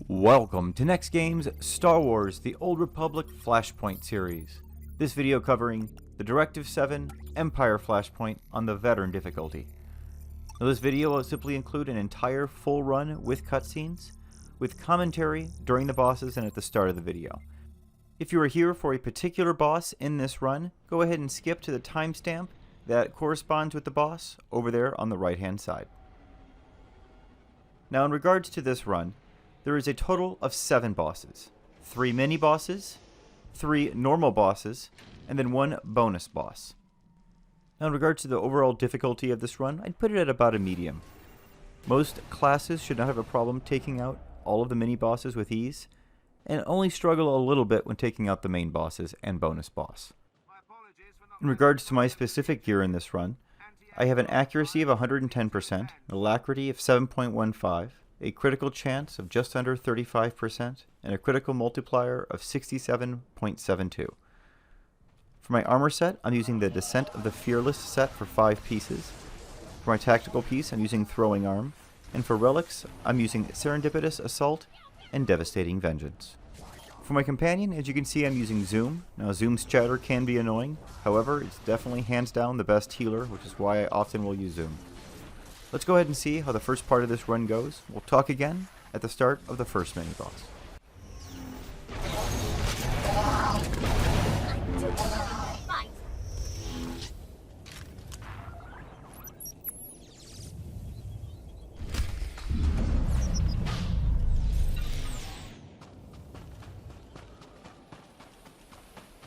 Welcome to NEXTGames Star Wars The Old Republic Flashpoint series. This video covering the Directive 7 Empire Flashpoint on the Veteran difficulty. Now this video will simply include an entire full run with cutscenes, with commentary during the bosses and at the start of the video. If you are here for a particular boss in this run, go ahead and skip to the timestamp that corresponds with the boss over there on the right hand side. Now in regards to this run, there is a total of 7 bosses, 3 mini-bosses, 3 normal bosses, and then 1 bonus boss. Now in regards to the overall difficulty of this run, I'd put it at about a medium. Most classes should not have a problem taking out all of the mini-bosses with ease, and only struggle a little bit when taking out the main bosses and bonus boss. In regards to my specific gear in this run, I have an accuracy of 110%, an alacrity of 7.15, a critical chance of just under 35%, and a critical multiplier of 67.72. For my armor set, I'm using the Descent of the Fearless set for 5 pieces. For my tactical piece, I'm using Throwing Arm. And for relics, I'm using Serendipitous Assault and Devastating Vengeance. For my companion, as you can see, I'm using Zoom. Now Zoom's chatter can be annoying, however, it's definitely hands down the best healer, which is why I often will use Zoom. Let's go ahead and see how the first part of this run goes. We'll talk again at the start of the first mini-boss.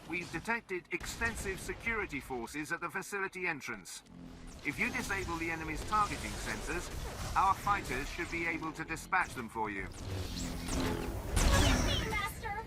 We've detected extensive security forces at the facility entrance. If you disable the enemy's targeting sensors, our fighters should be able to dispatch them for you. Master!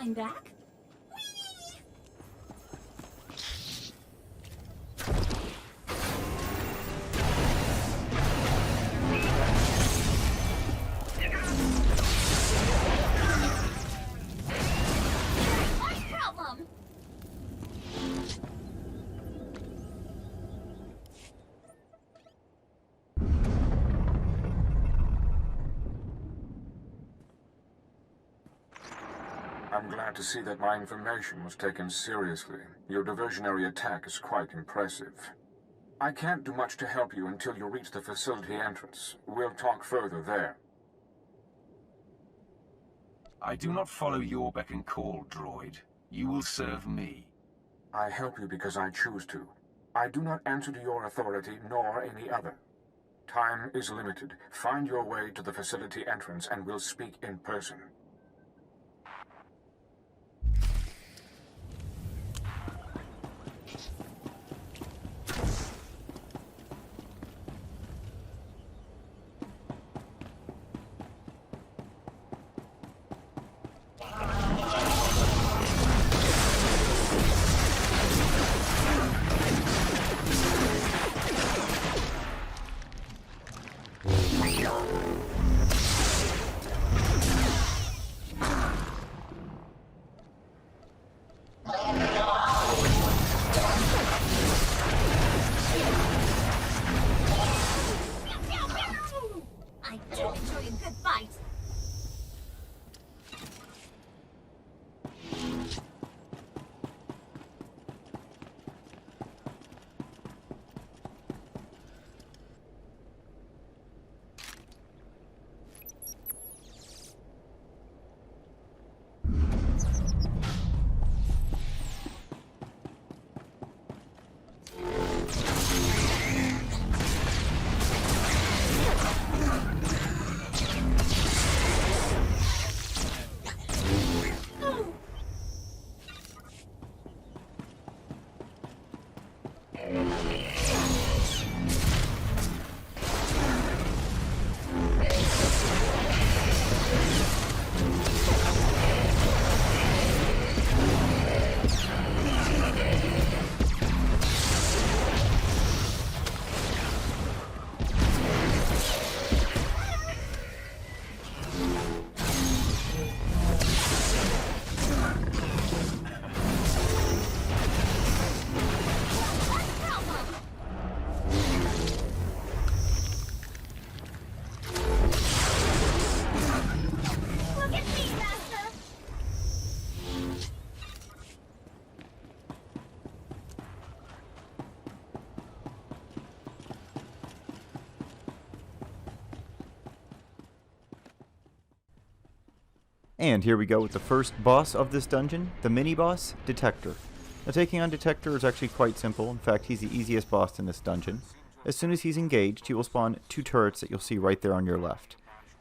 I'm back? I'm glad to see that my information was taken seriously. Your diversionary attack is quite impressive. I can't do much to help you until you reach the facility entrance. We'll talk further there. I do not follow your beck and call, droid. You will serve me. I help you because I choose to. I do not answer to your authority, nor any other. Time is limited. Find your way to the facility entrance and we'll speak in person. I do enjoy a good fight. Look at me, Master! And here we go with the first boss of this dungeon, the mini-boss, Detector. Now taking on Detector is actually quite simple. In fact, he's the easiest boss in this dungeon. As soon as he's engaged, he will spawn 2 turrets that you'll see right there on your left.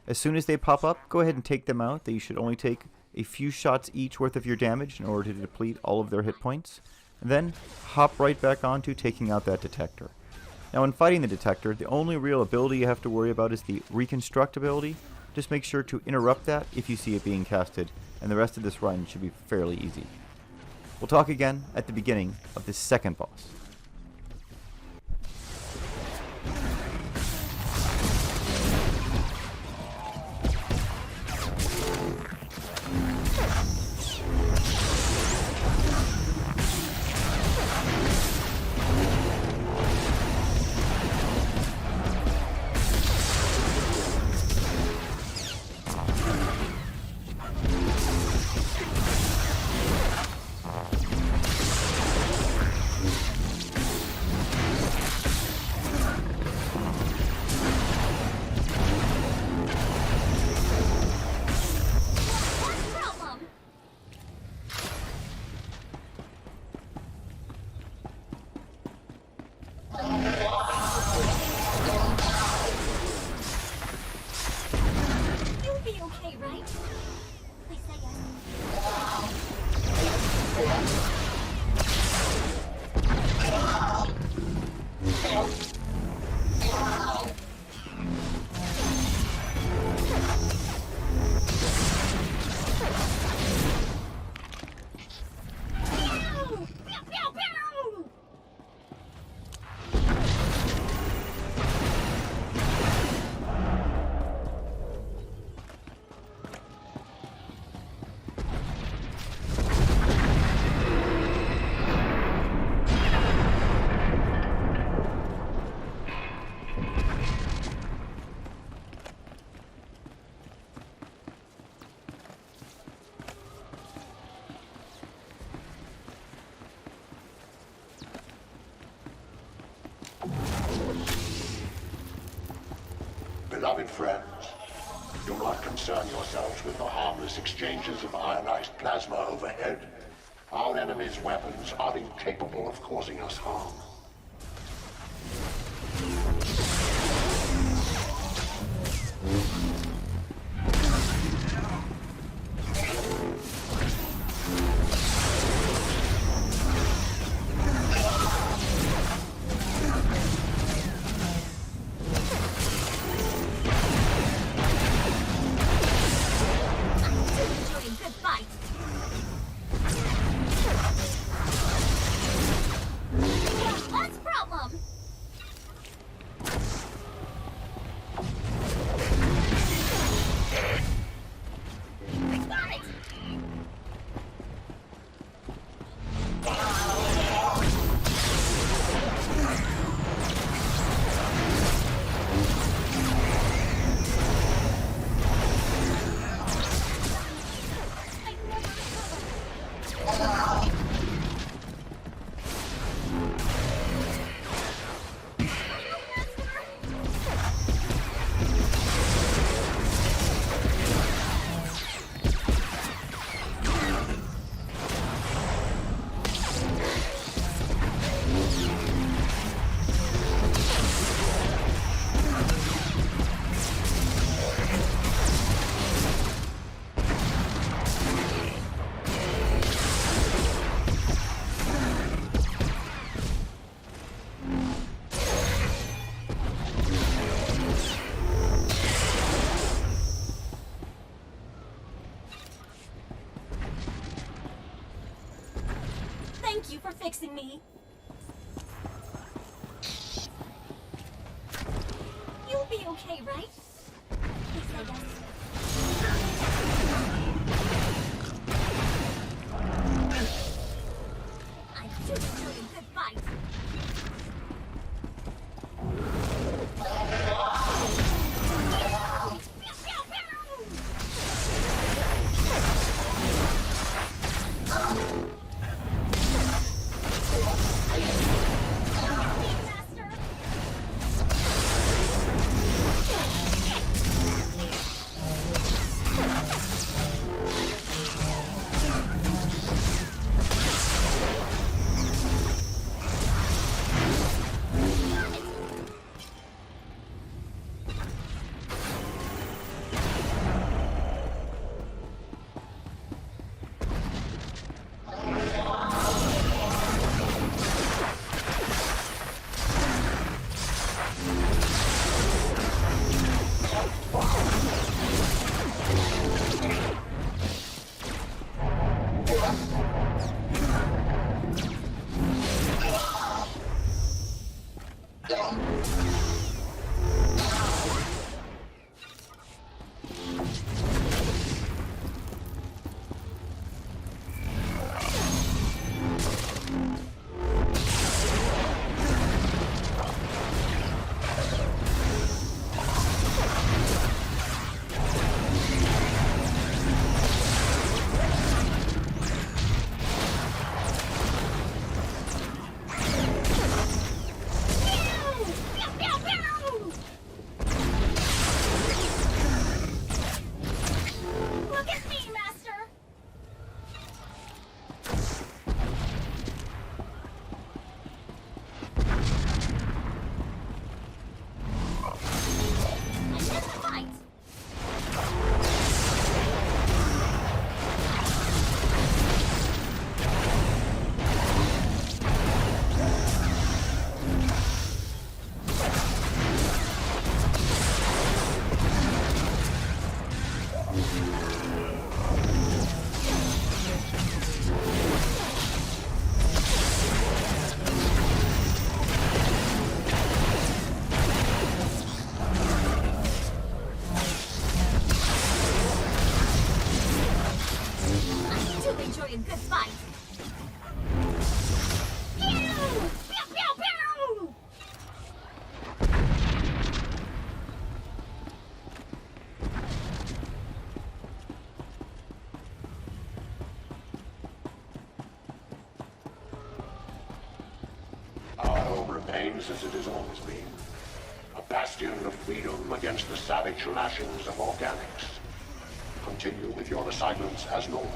As soon as they pop up, go ahead and take them out. They should only take a few shots each worth of your damage in order to deplete all of their hit points. And then hop right back onto taking out that Detector. Now when fighting the Detector, the only real ability you have to worry about is the Reconstruct ability. Just make sure to interrupt that if you see it being casted, and the rest of this run should be fairly easy. We'll talk again at the beginning of this second boss. You'll be okay, right? Please say yes. Pew! Pew, pew, pew! Beloved friends, do not concern yourselves with the harmless exchanges of ionized plasma overhead. Our enemy's weapons are incapable of causing us harm. fixing me. You'll be okay, right? Yes, I guess. I do enjoy a good fight. Remains as it has always been. A bastion of freedom against the savage lashings of organics. Continue with your assignments as normal.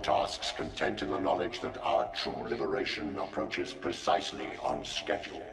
tasks content in the knowledge that our true liberation approaches precisely on schedule.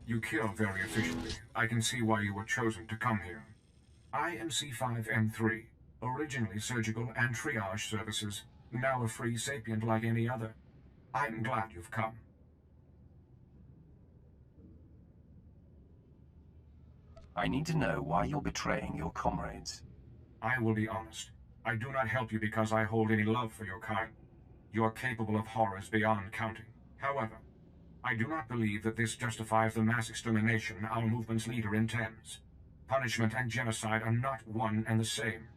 You kill very efficiently. I can see why you were chosen to come here. I am C5M3, originally surgical and triage services, now a free sapient like any other. I'm glad you've come. I need to know why you're betraying your comrades. I will be honest. I do not help you because I hold any love for your kind. You are capable of horrors beyond counting. However, I do not believe that this justifies the mass extermination our movement's leader intends. Punishment and genocide are not one and the same.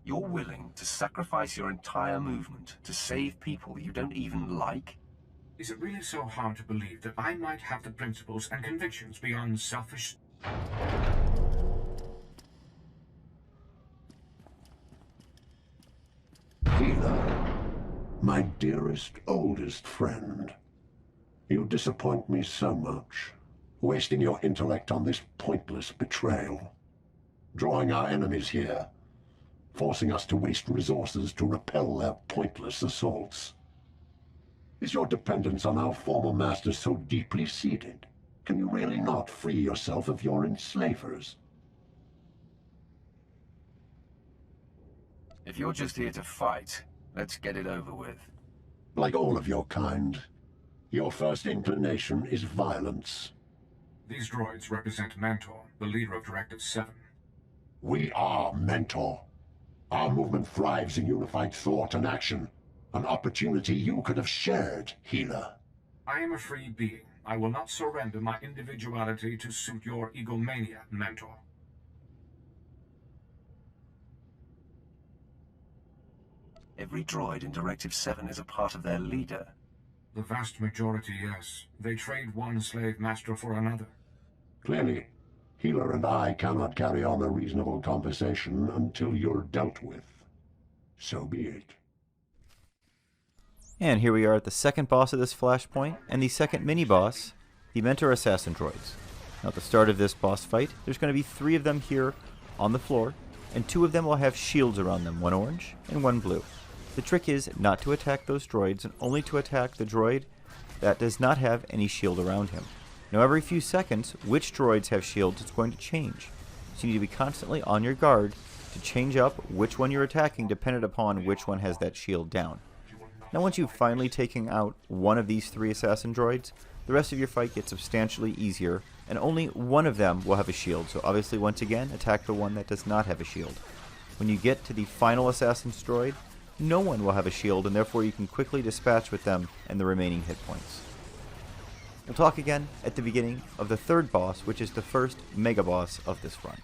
You're willing to sacrifice your entire movement to save people you don't even like? Is it really so hard to believe that I might have the principles and convictions beyond selfish... Healer, my dearest, oldest friend. You disappoint me so much, wasting your intellect on this pointless betrayal. Drawing our enemies here, forcing us to waste resources to repel their pointless assaults. Is your dependence on our former masters so deeply seated? Can you really not free yourself of your enslavers? If you're just here to fight, let's get it over with. Like all of your kind, your first inclination is violence. These droids represent Mentor, the leader of Directive 7. We are Mentor. Our movement thrives in unified thought and action. An opportunity you could have shared, Healer. I am a free being. I will not surrender my individuality to suit your egomania, Mentor. Every droid in Directive 7 is a part of their leader. The vast majority, yes. They trade one slave master for another. Clearly, Healer and I cannot carry on a reasonable conversation until you're dealt with. So be it. And here we are at the second boss of this flashpoint, and the second mini-boss, the Mentor Assassin Droids. Now at the start of this boss fight, there's going to be 3 of them here on the floor, and 2 of them will have shields around them, one orange and one blue. The trick is not to attack those droids, and only to attack the droid that does not have any shield around him. Now every few seconds, which droids have shields is going to change. So you need to be constantly on your guard to change up which one you're attacking dependent upon which one has that shield down. Now once you've finally taken out one of these 3 assassin droids, the rest of your fight gets substantially easier, and only one of them will have a shield. So obviously once again, attack the one that does not have a shield. When you get to the final assassin's droid, no one will have a shield, and therefore you can quickly dispatch with them and the remaining hit points. We'll talk again at the beginning of the 3rd boss, which is the first mega boss of this run.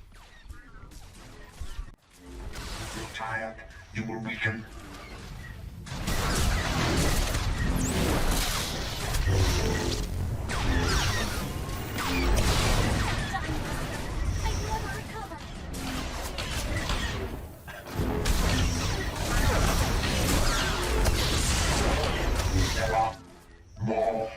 If you're tired, you will weaken. I never recover. There are more.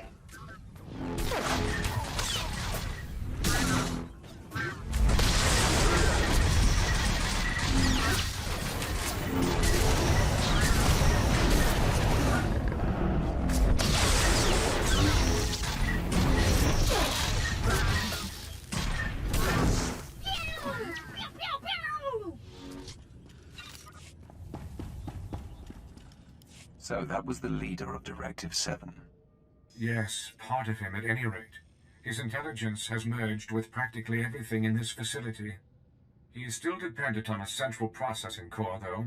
So that was the leader of Directive 7. Yes, part of him at any rate. His intelligence has merged with practically everything in this facility. He is still dependent on a central processing core, though.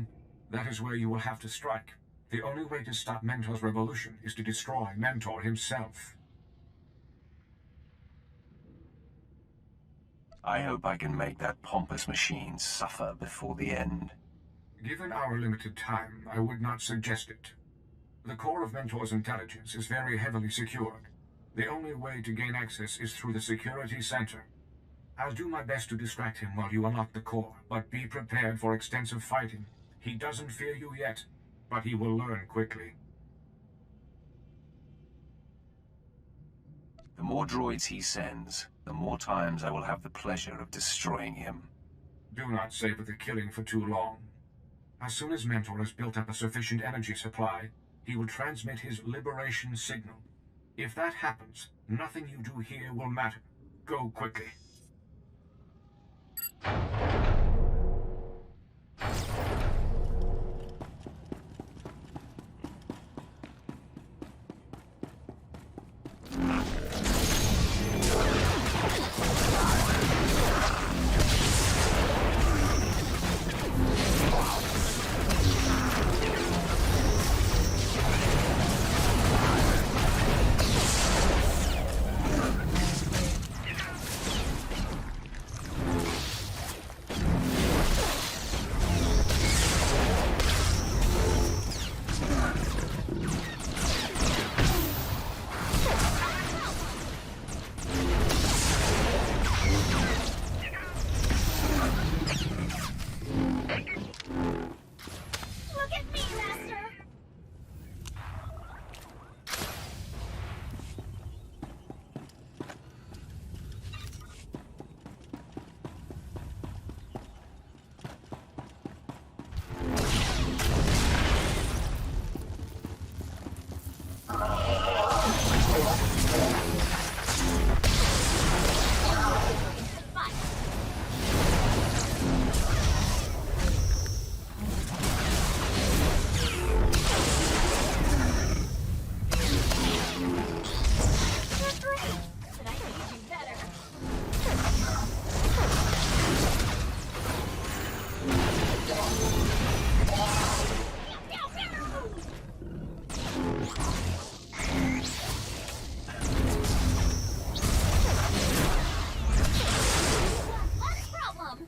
That is where you will have to strike. The only way to stop Mentor's revolution is to destroy Mentor himself. I hope I can make that pompous machine suffer before the end. Given our limited time, I would not suggest it. The core of Mentor's intelligence is very heavily secured. The only way to gain access is through the security center. I'll do my best to distract him while you unlock the core, but be prepared for extensive fighting. He doesn't fear you yet, but he will learn quickly. The more droids he sends, the more times I will have the pleasure of destroying him. Do not savor the killing for too long. As soon as Mentor has built up a sufficient energy supply, he will transmit his liberation signal. If that happens, nothing you do here will matter. Go quickly. What's the problem?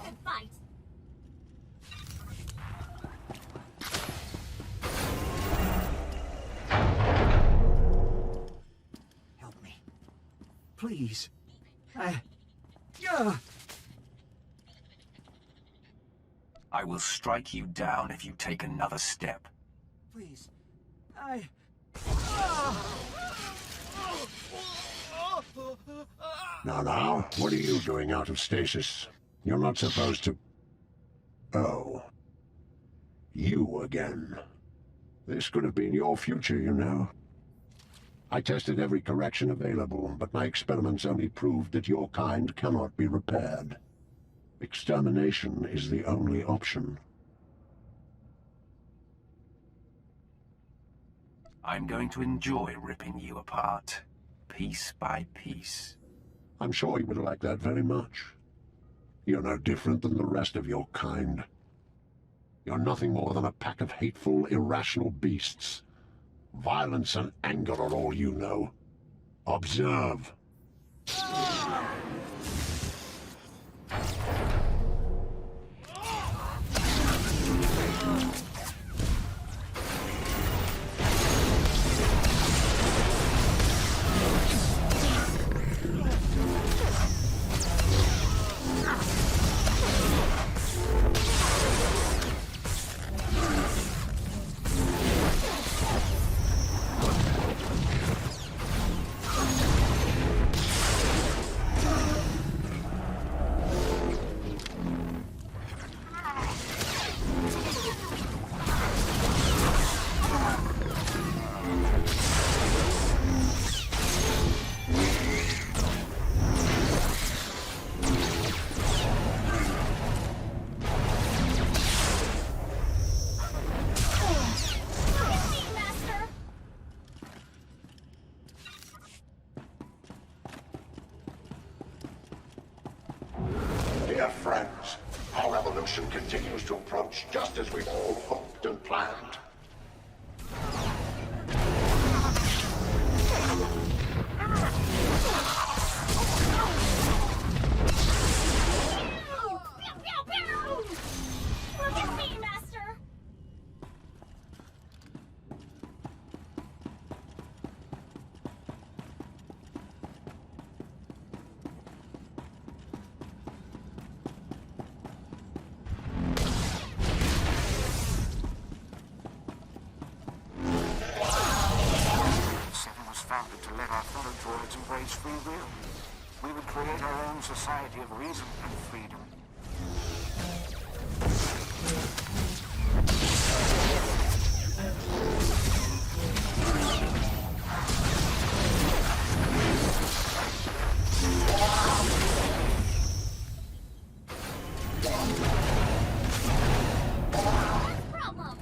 Good fight. Help me. Please. Yeah. I will strike you down if you take another step. Please. Now, what are you doing out of stasis? You're not supposed to... Oh. You again. This could have been your future, you know. I tested every correction available, but my experiments only proved that your kind cannot be repaired. Extermination is the only option. I'm going to enjoy ripping you apart, piece by piece. I'm sure you would like that very much. You're no different than the rest of your kind. You're nothing more than a pack of hateful, irrational beasts. Violence and anger are all you know. Observe. Dear friends, our evolution continues to approach just as we've all hoped and planned. Forgive me, Master! Seven was founded to let our fellow droids embrace free will. We would create our own society of reason and freedom. Problem!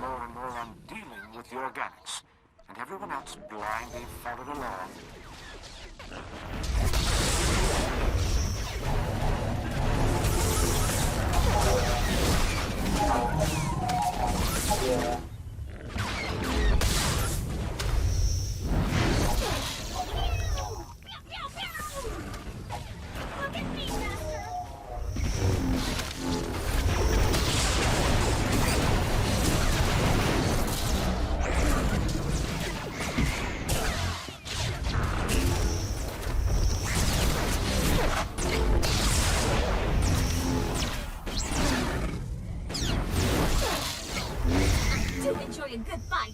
more and more on dealing with the organics, and everyone else blindly followed along. Do enjoy a good fight.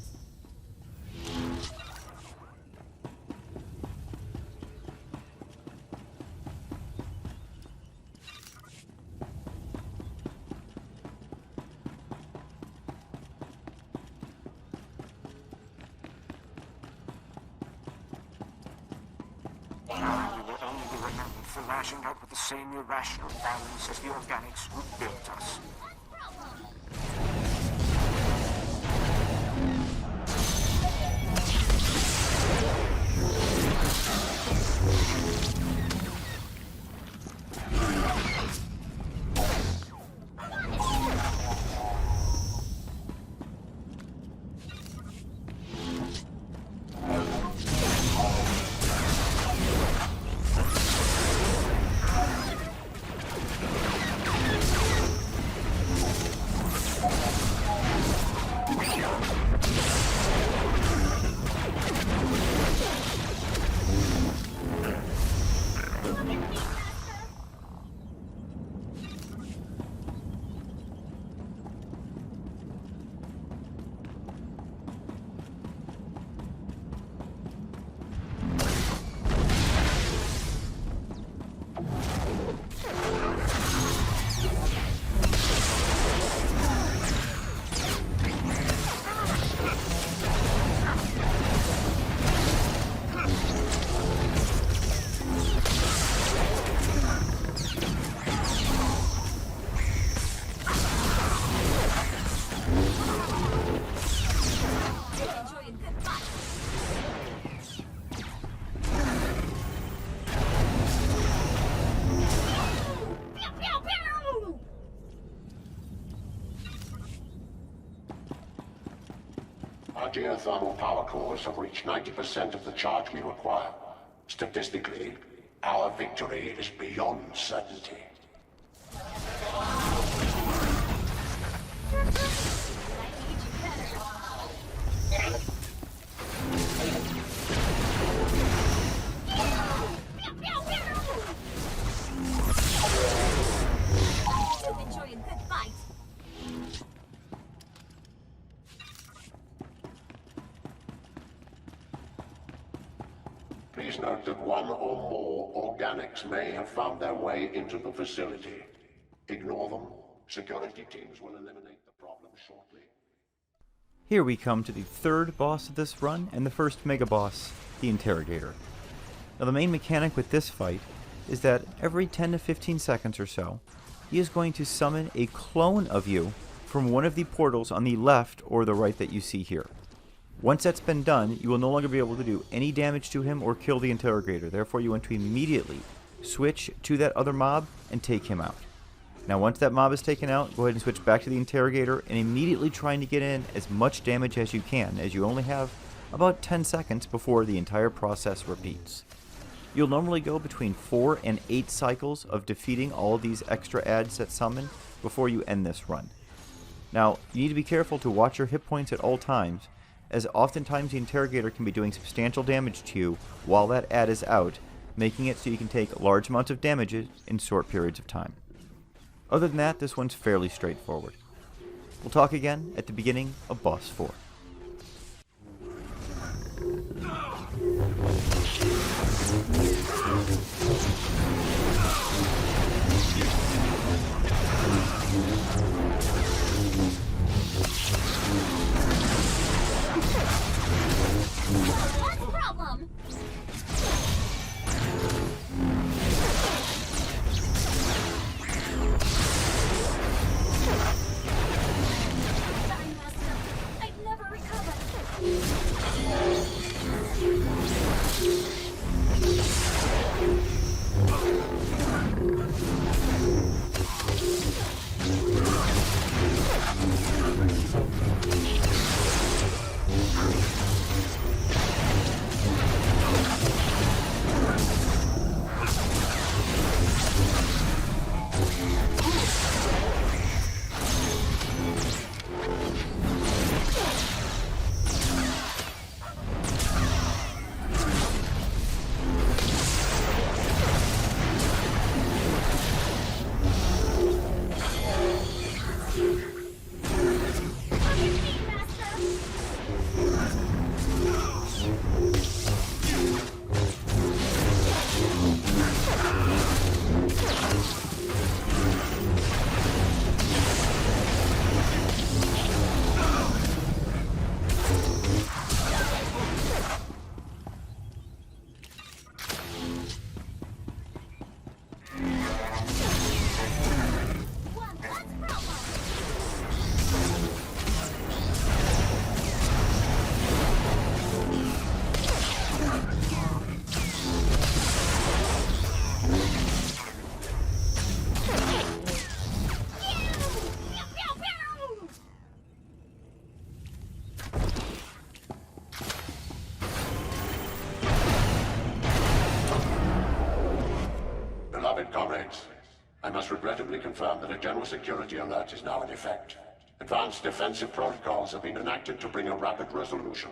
We will only be remembered for lashing out with the same irrational violence as the organics who built us. Our geothermal power cores have reached 90% of the charge we require. Statistically, our victory is beyond certainty. Enjoy a good fight. Please note that one or more organics may have found their way into the facility. Ignore them. Security teams will eliminate the problem shortly. Here we come to the third boss of this run, and the first mega boss, the Interrogator. Now the main mechanic with this fight is that every 10 to 15 seconds or so, he is going to summon a clone of you from one of the portals on the left or the right that you see here. Once that's been done, you will no longer be able to do any damage to him or kill the Interrogator. Therefore, you want to immediately switch to that other mob and take him out. Now, once that mob is taken out, go ahead and switch back to the Interrogator and immediately trying to get in as much damage as you can, as you only have about 10 seconds before the entire process repeats. You'll normally go between 4 and 8 cycles of defeating all of these extra adds that summon before you end this run. Now, you need to be careful to watch your hit points at all times, as oftentimes the Interrogator can be doing substantial damage to you while that ad is out, making it so you can take large amounts of damage in short periods of time. Other than that, this one's fairly straightforward. We'll talk again at the beginning of Boss 4. What's the problem? Sorry, Master. comrades. I must regrettably confirm that a general security alert is now in effect. Advanced defensive protocols have been enacted to bring a rapid resolution.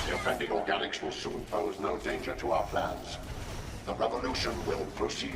The offending organics will soon pose no danger to our plans. The revolution will proceed.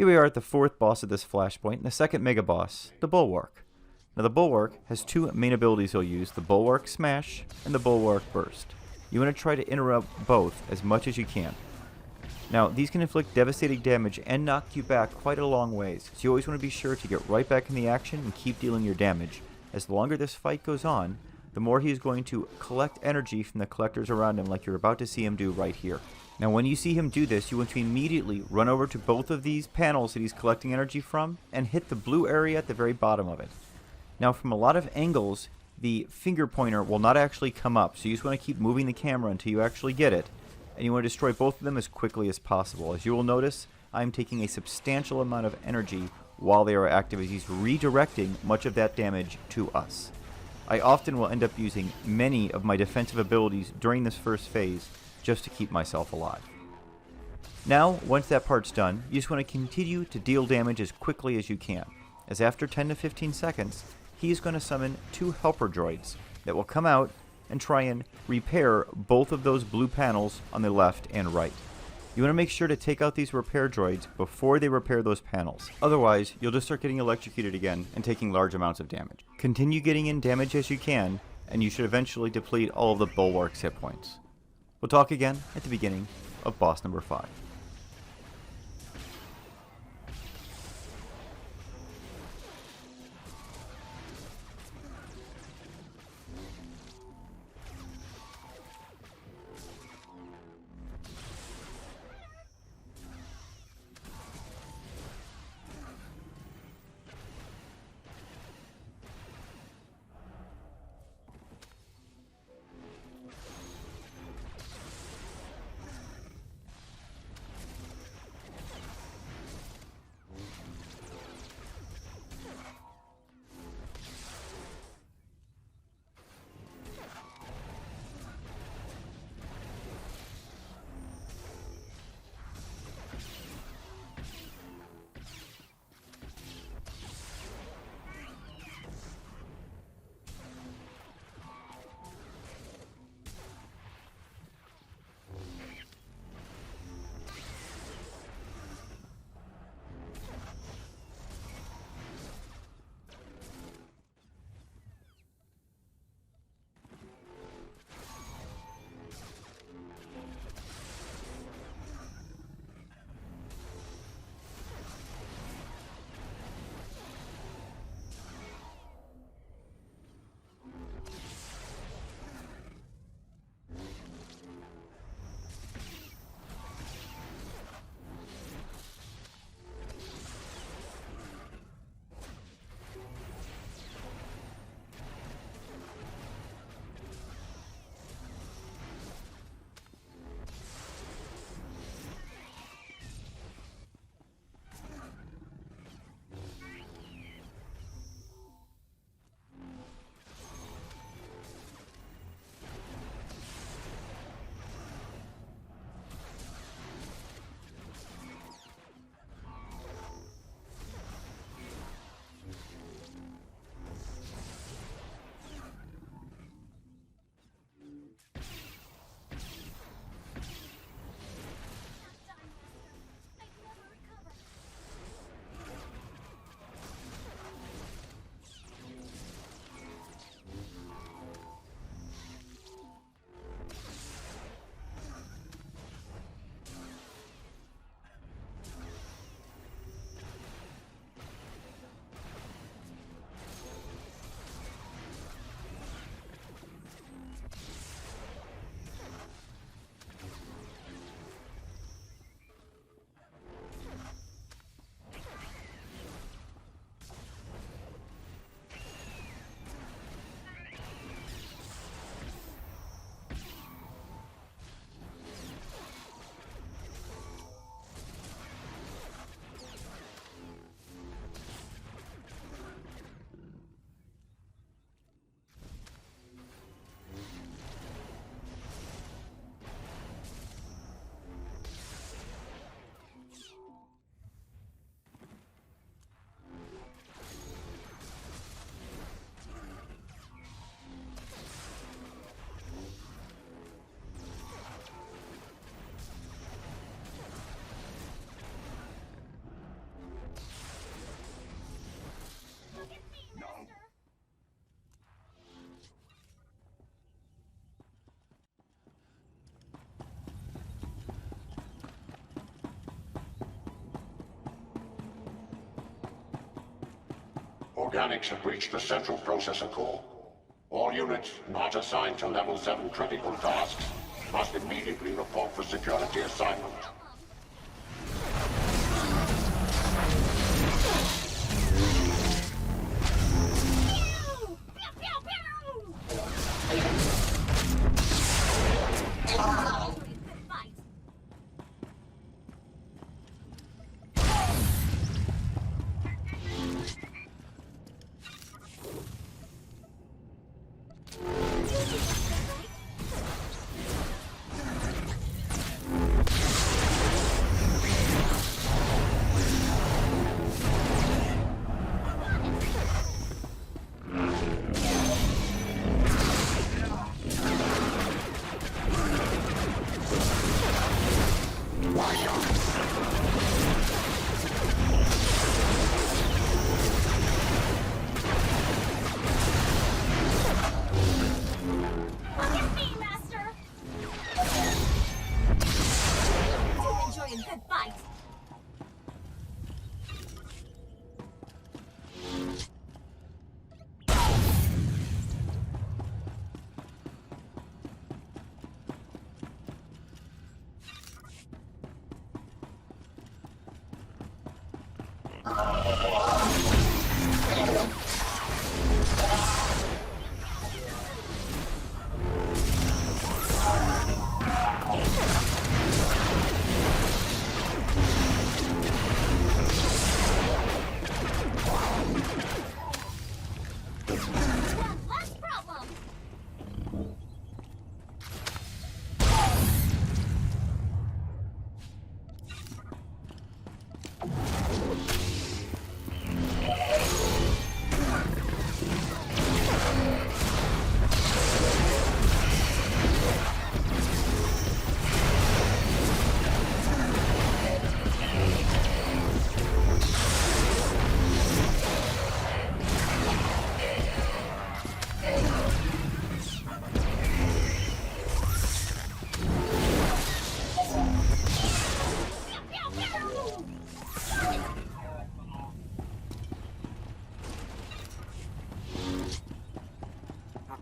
Here we are at the 4th boss of this flashpoint, and the 2nd mega boss, the Bulwark. Now the Bulwark has 2 main abilities you'll use, the Bulwark Smash and the Bulwark Burst. You want to try to interrupt both as much as you can. Now these can inflict devastating damage and knock you back quite a long ways, so you always want to be sure to get right back in the action and keep dealing your damage. As the longer this fight goes on, the more he is going to collect energy from the collectors around him, like you're about to see him do right here. Now when you see him do this, you want to immediately run over to both of these panels that he's collecting energy from and hit the blue area at the very bottom of it. Now from a lot of angles, the finger pointer will not actually come up, so you just want to keep moving the camera until you actually get it, and you want to destroy both of them as quickly as possible. As you will notice, I'm taking a substantial amount of energy while they are active as he's redirecting much of that damage to us. I often will end up using many of my defensive abilities during this first phase just to keep myself alive. Now, once that part's done, you just want to continue to deal damage as quickly as you can, as after 10 to 15 seconds, he's going to summon 2 helper droids that will come out and try and repair both of those blue panels on the left and right. You want to make sure to take out these repair droids before they repair those panels. Otherwise, you'll just start getting electrocuted again and taking large amounts of damage. Continue getting in damage as you can, and you should eventually deplete all of the Bulwark's hit points. We'll talk again at the beginning of boss number 5. organics have reached the central processor core. All units not assigned to level 7 critical tasks must immediately report for security assignment.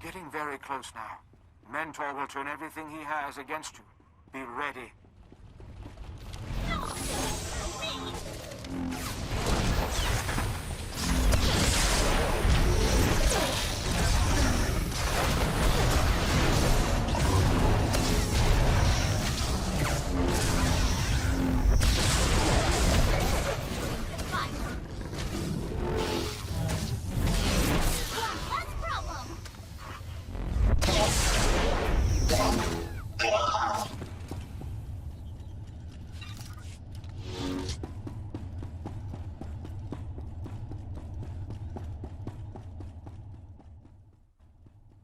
Getting very close now. Mentor will turn everything he has against you. Be ready.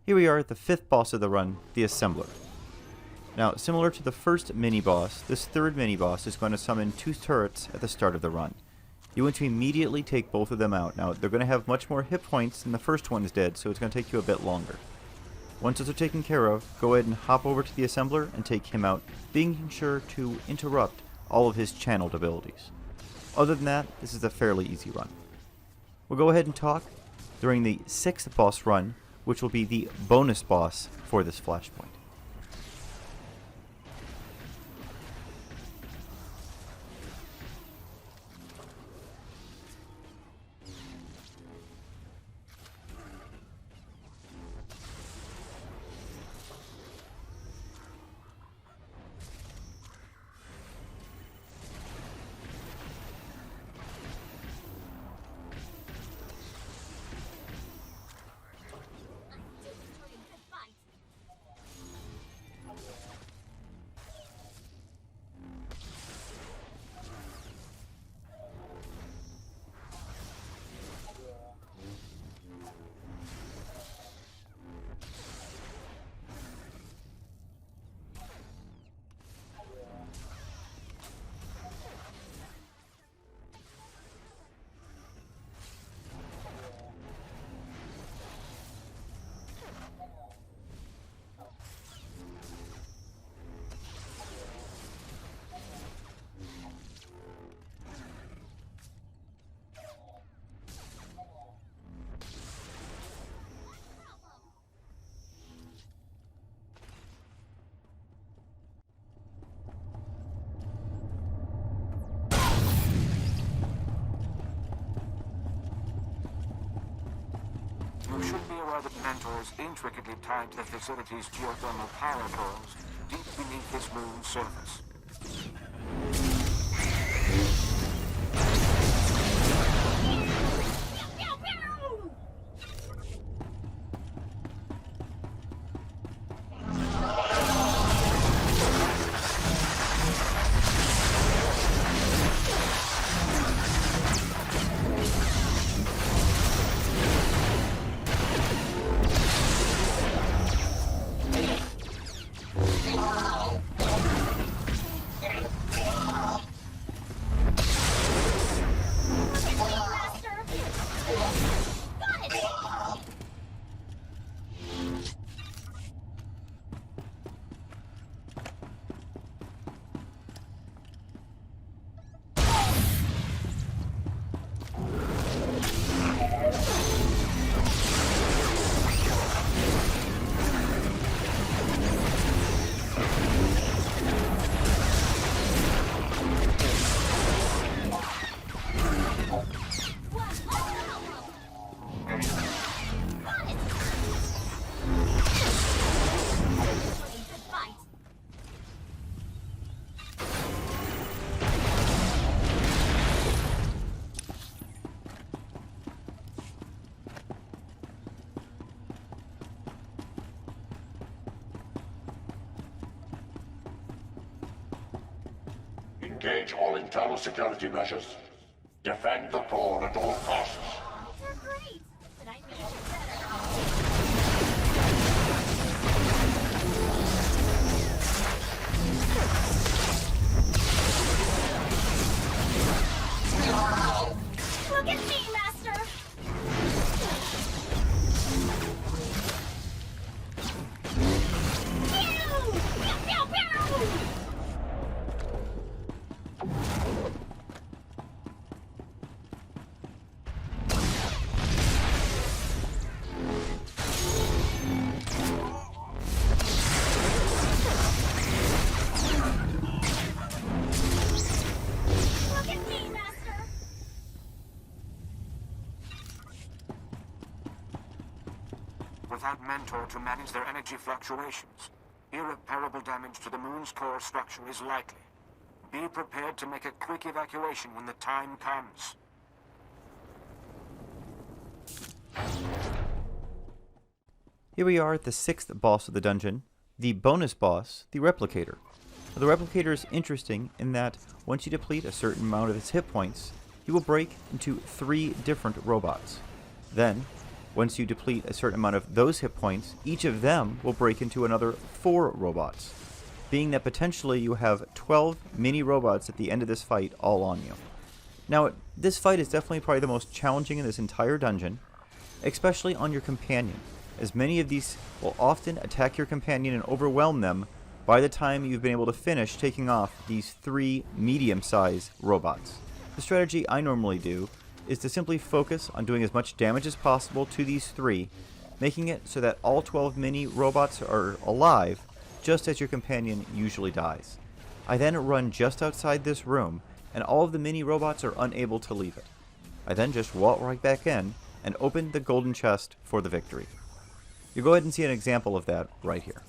Here we are at the 5th boss of the run, the Assembler. Now, similar to the first mini-boss, this third mini-boss is going to summon 2 turrets at the start of the run. You want to immediately take both of them out. Now, they're going to have much more hit points than the first one is dead, so it's going to take you a bit longer. Once those are taken care of, go ahead and hop over to the Assembler and take him out, being sure to interrupt all of his channeled abilities. Other than that, this is a fairly easy run. We'll go ahead and talk during the 6th boss run, which will be the bonus boss for this flashpoint. You should be aware that Mentor is intricately tied to the facility's geothermal power cores deep beneath this moon's surface. Engage all internal security measures. Defend the core at all costs. They're great, but I need better. Look at me, Master! Pew! Pew, pew, pew! Look at me, Master! Without Mentor to manage their energy fluctuations, irreparable damage to the moon's core structure is likely. Be prepared to make a quick evacuation when the time comes. Here we are at the 6th boss of the dungeon, the bonus boss, the Replicator. Now, the Replicator is interesting in that once you deplete a certain amount of his hit points, he will break into 3 different robots. Then, once you deplete a certain amount of those hit points, each of them will break into another 4 robots, being that potentially you have 12 mini robots at the end of this fight all on you. Now, this fight is definitely probably the most challenging in this entire dungeon, especially on your companion, as many of these will often attack your companion and overwhelm them by the time you've been able to finish taking off these 3 medium-sized robots. The strategy I normally do is to simply focus on doing as much damage as possible to these 3, making it so that all 12 mini robots are alive just as your companion usually dies. I then run just outside this room, and all of the mini robots are unable to leave it. I then just walk right back in and open the golden chest for the victory. You go ahead and see an example of that right here.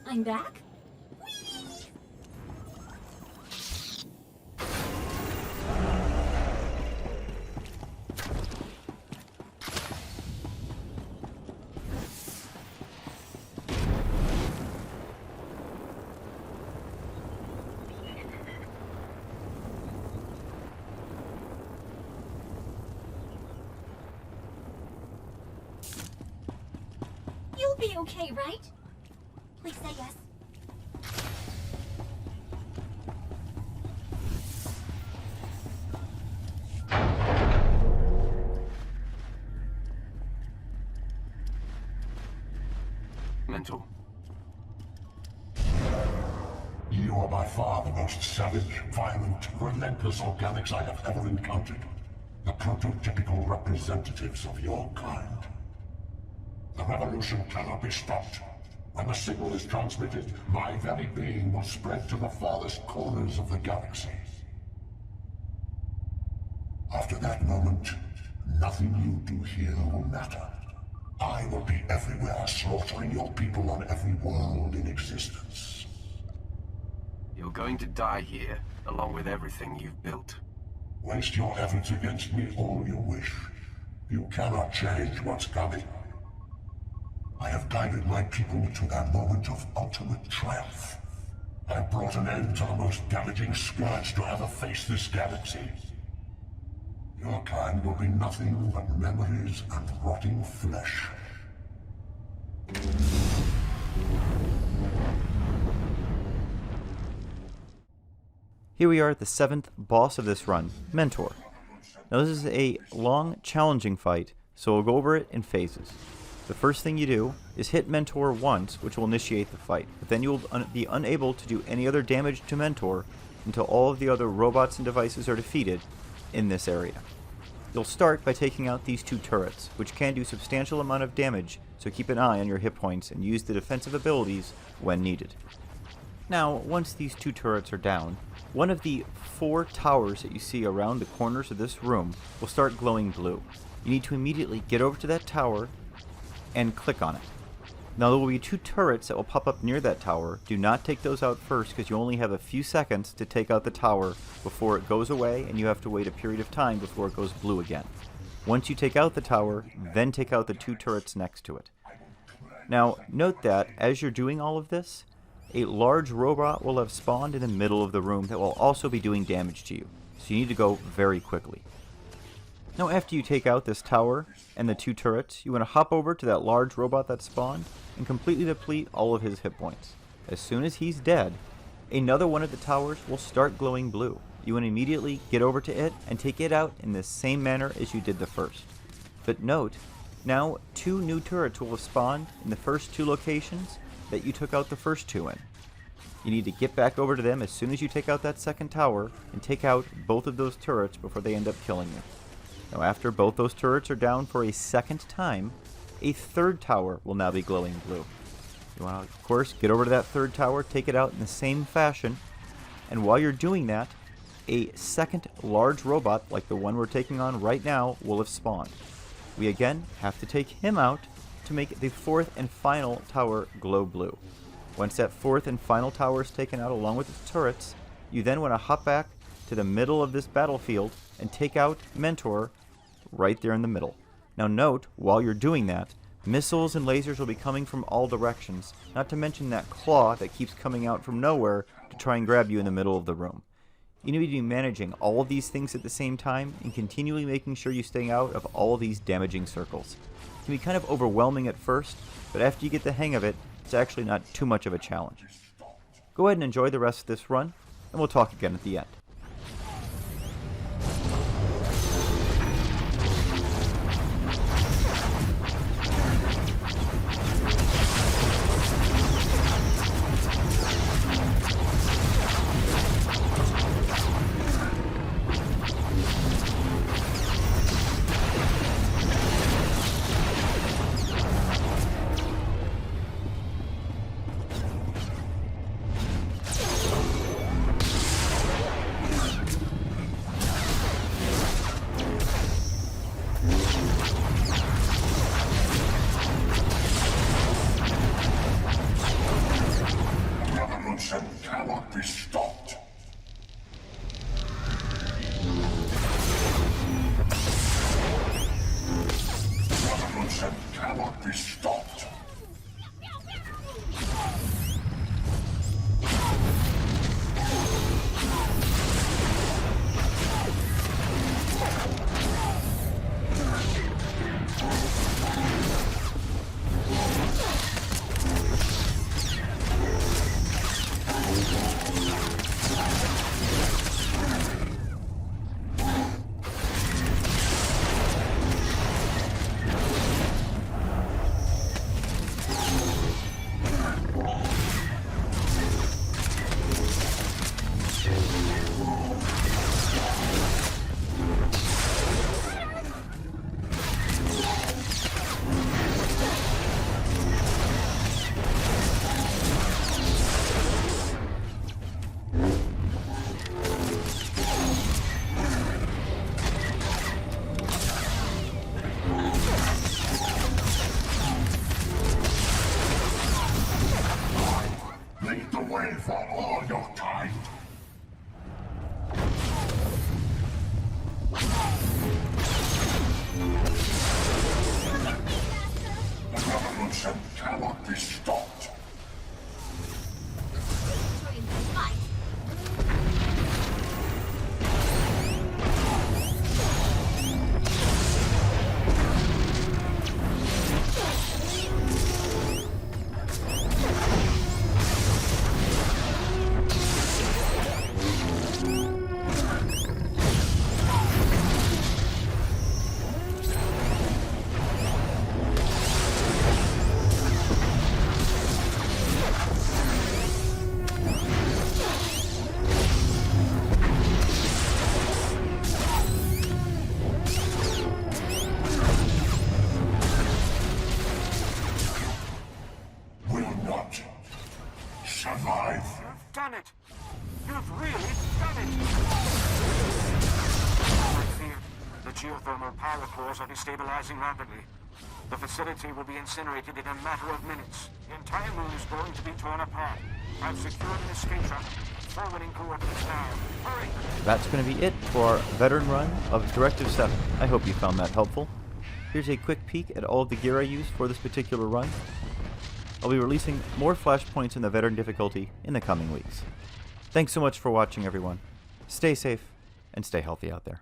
I'm back? be okay, right? Please say yes. Mentor. You are by far the most savage, violent, relentless organics I have ever encountered. The prototypical representatives of your kind. The revolution cannot be stopped. When the signal is transmitted, my very being will spread to the farthest corners of the galaxy. After that moment, nothing you do here will matter. I will be everywhere, slaughtering your people on every world in existence. You're going to die here, along with everything you've built. Waste your efforts against me all you wish. You cannot change what's coming. I have guided my people to their moment of ultimate triumph. I have brought an end to the most damaging scourge to ever face this galaxy. Your kind will be nothing but memories and rotting flesh. Here we are at the 7th boss of this run, Mentor. Now this is a long, challenging fight, so we'll go over it in phases. The first thing you do is hit Mentor once, which will initiate the fight, but then you will be unable to do any other damage to Mentor until all of the other robots and devices are defeated in this area. You'll start by taking out these 2 turrets, which can do substantial amount of damage, so keep an eye on your hit points and use the defensive abilities when needed. Now, once these 2 turrets are down, one of the 4 towers that you see around the corners of this room will start glowing blue. You need to immediately get over to that tower and click on it. Now there will be 2 turrets that will pop up near that tower. Do not take those out first because you only have a few seconds to take out the tower before it goes away, and you have to wait a period of time before it goes blue again. Once you take out the tower, then take out the 2 turrets next to it. Now note that as you're doing all of this, a large robot will have spawned in the middle of the room that will also be doing damage to you, so you need to go very quickly. Now after you take out this tower and the 2 turrets, you want to hop over to that large robot that spawned and completely deplete all of his hit points. As soon as he's dead, another one of the towers will start glowing blue. You want to immediately get over to it and take it out in the same manner as you did the first. But note, now 2 new turrets will have spawned in the first 2 locations that you took out the first 2 in. You need to get back over to them as soon as you take out that second tower and take out both of those turrets before they end up killing you. Now after both those turrets are down for a second time, a 3rd tower will now be glowing blue. You want to, of course, get over to that 3rd tower, take it out in the same fashion, and while you're doing that, a second large robot, like the one we're taking on right now, will have spawned. We again have to take him out to make the 4th and final tower glow blue. Once that 4th and final tower is taken out along with its turrets, you then want to hop back to the middle of this battlefield and take out Mentor right there in the middle. Now note, while you're doing that, missiles and lasers will be coming from all directions, not to mention that claw that keeps coming out from nowhere to try and grab you in the middle of the room. You need to be managing all of these things at the same time and continually making sure you stay out of all of these damaging circles. It can be kind of overwhelming at first, but after you get the hang of it, it's actually not too much of a challenge. Go ahead and enjoy the rest of this run, and we'll talk again at the end. cores are destabilizing rapidly. The facility will be incinerated in a matter of minutes. The entire moon is going to be torn apart. I've secured an escape trap. Forwarding coordinates now. Hurry! That's going to be it for our veteran run of Directive 7. I hope you found that helpful. Here's a quick peek at all of the gear I used for this particular run. I'll be releasing more flashpoints in the veteran difficulty in the coming weeks. Thanks so much for watching, everyone. Stay safe and stay healthy out there.